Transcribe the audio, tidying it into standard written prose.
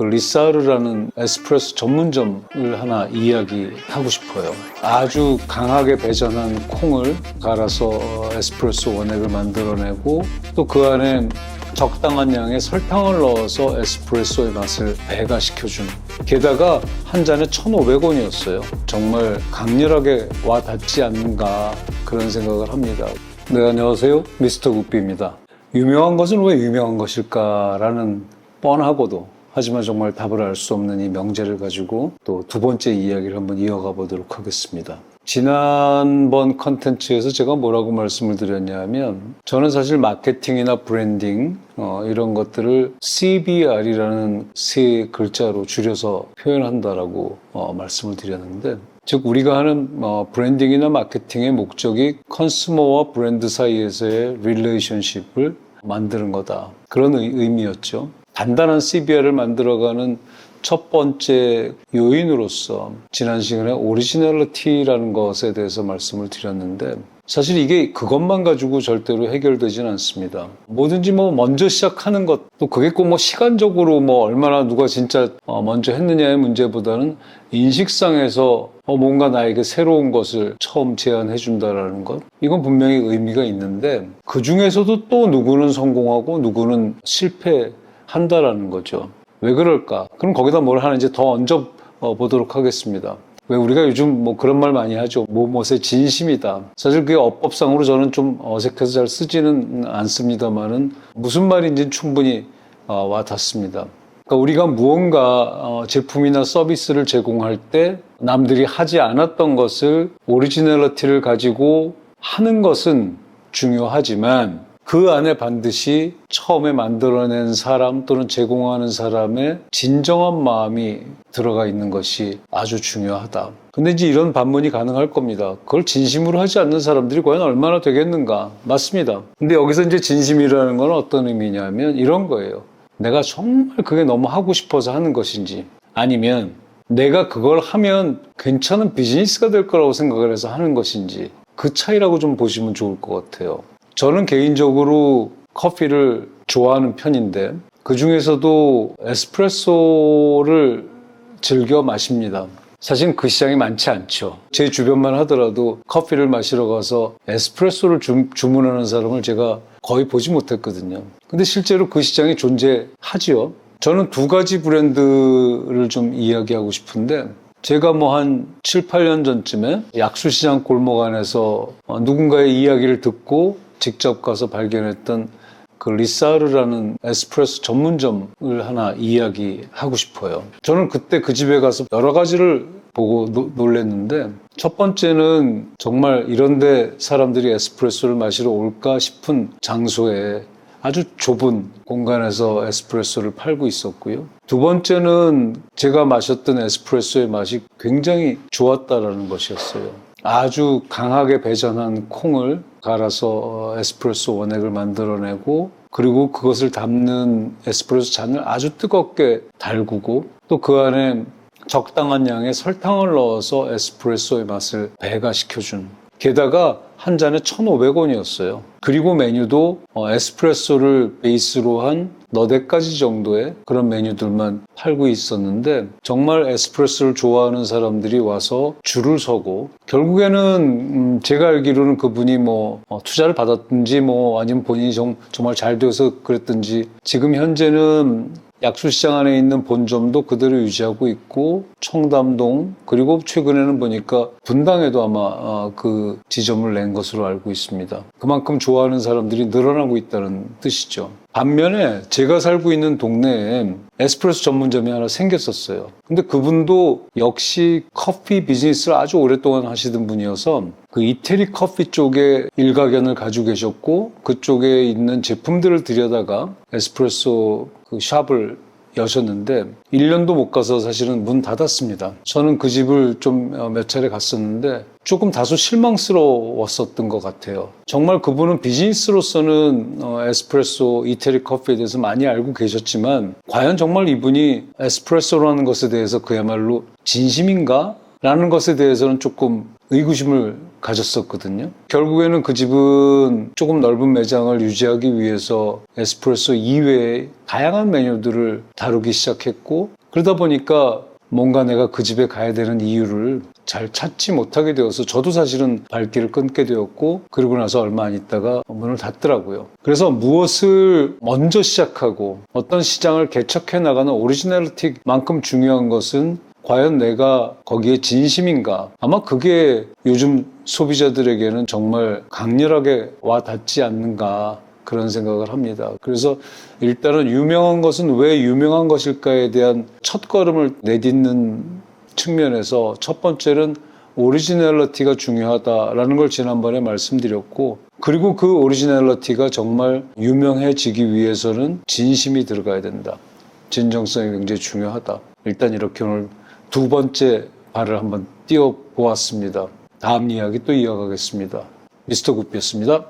그 리사르라는 에스프레소 전문점을 하나 이야기하고 싶어요. 아주 강하게 배전한 콩을 갈아서 에스프레소 원액을 만들어내고 또 그 안에 적당한 양의 설탕을 넣어서 에스프레소의 맛을 배가시켜주는, 게다가 한 잔에 1,500원이었어요. 정말 강렬하게 와 닿지 않는가 그런 생각을 합니다. 네, 안녕하세요. 미스터 굿비입니다. 유명한 것은 왜 유명한 것일까라는 뻔하고도 하지만 정말 답을 알 수 없는 이 명제를 가지고 또 두 번째 이야기를 한번 이어가 보도록 하겠습니다. 지난번 컨텐츠에서 제가 뭐라고 말씀을 드렸냐면, 저는 사실 마케팅이나 브랜딩 이런 것들을 CBR이라는 세 글자로 줄여서 표현한다라고 말씀을 드렸는데, 즉 우리가 하는 브랜딩이나 마케팅의 목적이 컨슈머와 브랜드 사이에서의 릴레이션십을 만드는 거다, 그런 의미였죠. 단단한 CBR을 만들어가는 첫 번째 요인으로서 지난 시간에 오리지널리티라는 것에 대해서 말씀을 드렸는데, 사실 이게 그것만 가지고 절대로 해결되지는 않습니다. 뭐든지 먼저 시작하는 것, 또 그게 꼭 시간적으로 얼마나 누가 진짜 먼저 했느냐의 문제보다는 인식상에서 뭔가 나에게 새로운 것을 처음 제안해 준다라는 것, 이건 분명히 의미가 있는데, 그 중에서도 또 누구는 성공하고 누구는 실패한다라는 거죠. 왜 그럴까? 그럼 거기다 뭘 하는지 더 얹어 보도록 하겠습니다. 왜 우리가 요즘 그런 말 많이 하죠. 뭐뭐의 진심이다. 사실 그게 어법상으로 저는 좀 어색해서 잘 쓰지는 않습니다만은 무슨 말인지는 충분히 와 닿습니다. 그러니까 우리가 무언가 제품이나 서비스를 제공할 때 남들이 하지 않았던 것을 오리지널리티를 가지고 하는 것은 중요하지만, 그 안에 반드시 처음에 만들어낸 사람 또는 제공하는 사람의 진정한 마음이 들어가 있는 것이 아주 중요하다. 근데 이제 이런 반문이 가능할 겁니다. 그걸 진심으로 하지 않는 사람들이 과연 얼마나 되겠는가? 맞습니다. 근데 여기서 이제 진심이라는 건 어떤 의미냐면 이런 거예요. 내가 정말 그게 너무 하고 싶어서 하는 것인지, 아니면 내가 그걸 하면 괜찮은 비즈니스가 될 거라고 생각을 해서 하는 것인지, 그 차이라고 좀 보시면 좋을 것 같아요. 저는 개인적으로 커피를 좋아하는 편인데 그 중에서도 에스프레소를 즐겨 마십니다. 사실 그 시장이 많지 않죠. 제 주변만 하더라도 커피를 마시러 가서 에스프레소를 주문하는 사람을 제가 거의 보지 못했거든요. 근데 실제로 그 시장이 존재하지요. 저는 두 가지 브랜드를 좀 이야기하고 싶은데, 제가 한 7, 8년 전쯤에 약수시장 골목 안에서 누군가의 이야기를 듣고 직접 가서 발견했던 그 리사르라는 에스프레소 전문점을 하나 이야기하고 싶어요. 저는 그때 그 집에 가서 여러 가지를 보고 놀랐는데, 첫 번째는 정말 이런데 사람들이 에스프레소를 마시러 올까 싶은 장소에 아주 좁은 공간에서 에스프레소를 팔고 있었고요. 두 번째는 제가 마셨던 에스프레소의 맛이 굉장히 좋았다라는 것이었어요. 아주 강하게 배전한 콩을 갈아서 에스프레소 원액을 만들어내고, 그리고 그것을 담는 에스프레소 잔을 아주 뜨겁게 달구고, 또 그 안에 적당한 양의 설탕을 넣어서 에스프레소의 맛을 배가시켜준, 게다가 한 잔에 1,500원이었어요. 그리고 메뉴도 에스프레소를 베이스로 한 너댓 가지 정도의 그런 메뉴들만 팔고 있었는데, 정말 에스프레소를 좋아하는 사람들이 와서 줄을 서고, 결국에는 제가 알기로는 그분이 투자를 받았든지 아니면 본인이 정말 잘 돼서 그랬든지, 지금 현재는 약수시장 안에 있는 본점도 그대로 유지하고 있고, 청담동, 그리고 최근에는 보니까 분당에도 아마 그 지점을 낸 것으로 알고 있습니다. 그만큼 좋아하는 사람들이 늘어나고 있다는 뜻이죠. 반면에 제가 살고 있는 동네에 에스프레소 전문점이 하나 생겼었어요. 근데 그분도 역시 커피 비즈니스를 아주 오랫동안 하시던 분이어서 그 이태리 커피 쪽에 일가견을 가지고 계셨고, 그쪽에 있는 제품들을 들여다가 에스프레소 그 샵을 여셨는데 1년도 못 가서 사실은 문 닫았습니다. 저는 그 집을 좀 몇 차례 갔었는데 조금 다소 실망스러웠었던 것 같아요. 정말 그분은 비즈니스로서는 에스프레소, 이태리 커피에 대해서 많이 알고 계셨지만, 과연 정말 이분이 에스프레소라는 것에 대해서 그야말로 진심인가? 라는 것에 대해서는 조금 의구심을 가졌었거든요. 결국에는 그 집은 조금 넓은 매장을 유지하기 위해서 에스프레소 이외에 다양한 메뉴들을 다루기 시작했고, 그러다 보니까 뭔가 내가 그 집에 가야 되는 이유를 잘 찾지 못하게 되어서 저도 사실은 발길을 끊게 되었고, 그러고 나서 얼마 안 있다가 문을 닫더라고요. 그래서 무엇을 먼저 시작하고 어떤 시장을 개척해 나가는 오리지널리티만큼 중요한 것은 과연 내가 거기에 진심인가? 아마 그게 요즘 소비자들에게는 정말 강렬하게 와 닿지 않는가, 그런 생각을 합니다. 그래서 일단은 유명한 것은 왜 유명한 것일까에 대한 첫걸음을 내딛는 측면에서 첫 번째는 오리지널리티가 중요하다라는 걸 지난번에 말씀드렸고, 그리고 그 오리지널리티가 정말 유명해지기 위해서는 진심이 들어가야 된다. 진정성이 굉장히 중요하다. 일단 이렇게 오늘 두 번째 발을 한번 띄워보았습니다. 다음 이야기 또 이어가겠습니다. 미스터 굿비였습니다.